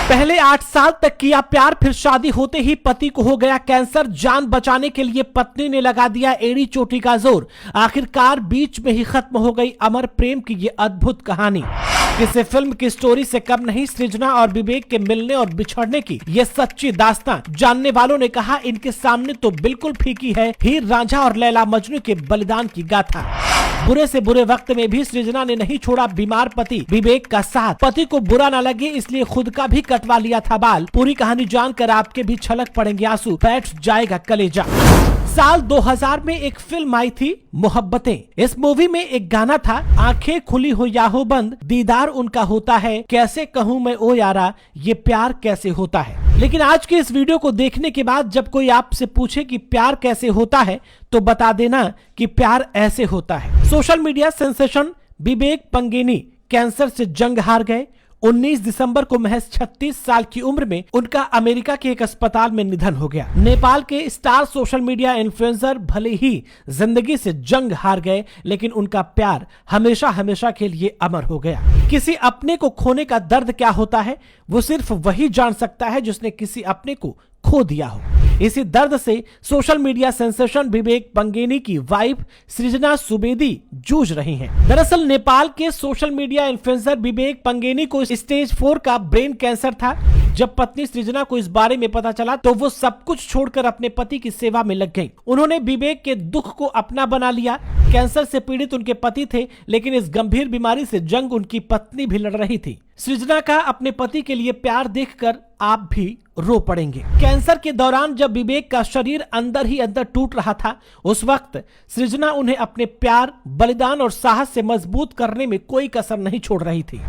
पहले 8 साल तक किया प्यार, फिर शादी होते ही पति को हो गया कैंसर। जान बचाने के लिए पत्नी ने लगा दिया एड़ी चोटी का जोर। आखिरकार बीच में ही खत्म हो गई अमर प्रेम की ये अद्भुत कहानी। किसी फिल्म की स्टोरी से कम नहीं सृजना और विवेक के मिलने और बिछड़ने की ये सच्ची दास्तान। जानने वालों ने कहा इनके सामने तो बिल्कुल फीकी है हीर रांझा और लैला मजनू के बलिदान की गाथा। बुरे से बुरे वक्त में भी सृजना ने नहीं छोड़ा बीमार पति विवेक का साथ। पति को बुरा न लगे इसलिए खुद का भी कटवा लिया था बाल। पूरी कहानी जानकर आपके भी छलक पड़ेंगे आंसू, बैठ जाएगा कलेजा। साल 2000 में एक फिल्म आई थी मोहब्बतें। इस मूवी में एक गाना था, आंखें खुली हो या हो बंद दीदार उनका होता है, कैसे कहूँ मैं ओ यारा ये प्यार कैसे होता है। लेकिन आज के इस वीडियो को देखने के बाद जब कोई आपसे पूछे कि प्यार कैसे होता है तो बता देना कि प्यार ऐसे होता है। सोशल मीडिया सेंसेशन विवेक पंगेनी कैंसर से जंग हार गए। 19 दिसंबर को महज 36 साल की उम्र में उनका अमेरिका के एक अस्पताल में निधन हो गया। नेपाल के स्टार सोशल मीडिया इन्फ्लुएंसर भले ही जिंदगी से जंग हार गए लेकिन उनका प्यार हमेशा हमेशा के लिए अमर हो गया। किसी अपने को खोने का दर्द क्या होता है वो सिर्फ वही जान सकता है जिसने किसी अपने को खो दिया हो। इसी दर्द से सोशल मीडिया सेंसेशन विवेक पंगेनी की वाइफ सृजना सुवेदी जूझ रही हैं। दरअसल नेपाल के सोशल मीडिया इन्फ्लुएंसर विवेक पंगेनी को स्टेज 4 का ब्रेन कैंसर था। जब पत्नी सृजना को इस बारे में पता चला तो वो सब कुछ छोड़कर अपने पति की सेवा में लग गई। उन्होंने विवेक के दुख को अपना बना लिया। कैंसर से पीड़ित उनके पति थे लेकिन इस गंभीर बीमारी से जंग उनकी पत्नी भी लड़ रही थी। सृजना का अपने पति के लिए प्यार देखकर आप भी रो पड़ेंगे। कैंसर के दौरान जब विवेक का शरीर अंदर ही अंदर टूट रहा था उस वक्त सृजना उन्हें अपने प्यार, बलिदान और साहस से मजबूत करने में कोई कसर नहीं छोड़ रही थी।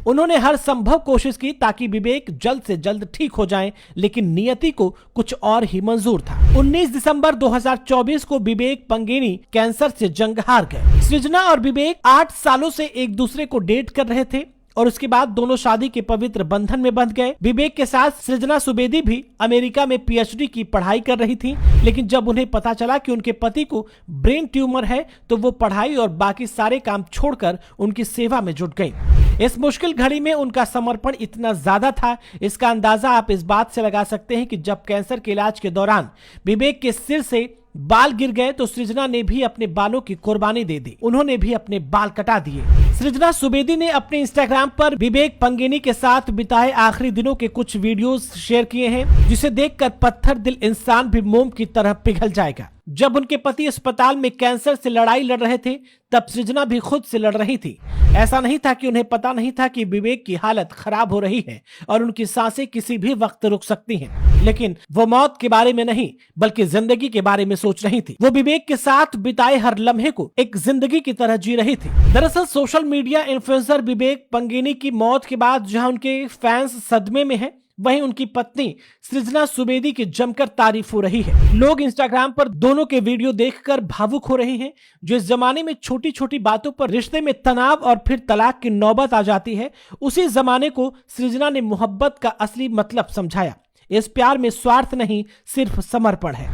उन्होंने हर संभव कोशिश की ताकि विवेक जल्द से जल्द ठीक हो जाएं, लेकिन नियति को कुछ और ही मंजूर था। 19 दिसंबर 2024 को विवेक पंगेनी कैंसर से जंग हार गए। सृजना और विवेक 8 सालों से एक दूसरे को डेट कर रहे थे और उसके बाद दोनों शादी के पवित्र बंधन में बंध गए। विवेक के साथ सृजना सुवेदी भी अमेरिका में पीएचडी की पढ़ाई कर रही थी, लेकिन जब उन्हें पता चला कि उनके पति को ब्रेन ट्यूमर है तो वो पढ़ाई और बाकी सारे काम छोड़कर उनकी सेवा में जुट गई। इस मुश्किल घड़ी में उनका समर्पण इतना ज्यादा था, इसका अंदाजा आप इस बात से लगा सकते हैं कि जब कैंसर के इलाज के दौरान विवेक के सिर से बाल गिर गए तो सृजना ने भी अपने बालों की कुर्बानी दे दी। उन्होंने भी अपने बाल कटा दिए। सृजना सुवेदी ने अपने इंस्टाग्राम पर विवेक पंगेनी के साथ बिताए आखिरी दिनों के कुछ वीडियोस शेयर किए हैं जिसे देखकर पत्थर दिल इंसान भी मोम की तरह पिघल जाएगा। जब उनके पति अस्पताल में कैंसर से लड़ाई लड़ रहे थे तब सृजना भी खुद से लड़ रही थी। ऐसा नहीं था कि उन्हें पता नहीं था कि विवेक की हालत खराब हो रही है और उनकी सांसें किसी भी वक्त रुक सकती हैं। लेकिन वो मौत के बारे में नहीं बल्कि जिंदगी के बारे में सोच रही थी। वो विवेक के साथ बिताए हर लम्हे को एक जिंदगी की तरह जी रही थी। दरअसल सोशल मीडिया इन्फ्लुएंसर विवेक पंगेनी की मौत के बाद जहां उनके फैंस सदमे में हैं, वहीं उनकी पत्नी सृजना सुवेदी की जमकर तारीफ हो रही है। लोग इंस्टाग्राम पर दोनों के वीडियो देखकर भावुक हो रहे हैं। जो इस जमाने में छोटी छोटी बातों पर रिश्ते में तनाव और फिर तलाक की नौबत आ जाती है, उसी जमाने को सृजना ने मोहब्बत का असली मतलब समझाया। इस प्यार में स्वार्थ नहीं सिर्फ समर्पण है।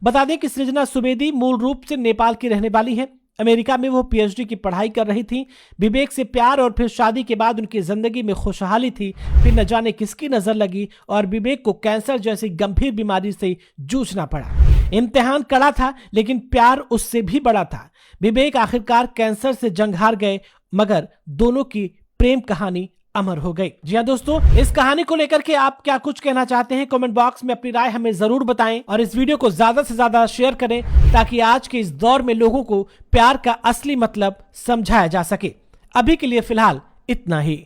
बता दें कि सृजना सुवेदी मूल रूप से नेपाल की रहने वाली है। अमेरिका में वो पीएचडी की पढ़ाई कर रही थी। विवेक से प्यार और फिर शादी के बाद उनकी जिंदगी में खुशहाली थी। फिर न जाने किसकी नजर लगी और विवेक को कैंसर जैसी गंभीर बीमारी से जूझना पड़ा। इम्तिहान कड़ा था लेकिन प्यार उससे भी बड़ा था। विवेक आखिरकार कैंसर से जंग हार गए मगर दोनों की प्रेम कहानी अमर हो गई। जी हाँ दोस्तों, इस कहानी को लेकर के आप क्या कुछ कहना चाहते हैं कमेंट बॉक्स में अपनी राय हमें जरूर बताएं और इस वीडियो को ज्यादा से ज्यादा शेयर करें ताकि आज के इस दौर में लोगों को प्यार का असली मतलब समझाया जा सके। अभी के लिए फिलहाल इतना ही।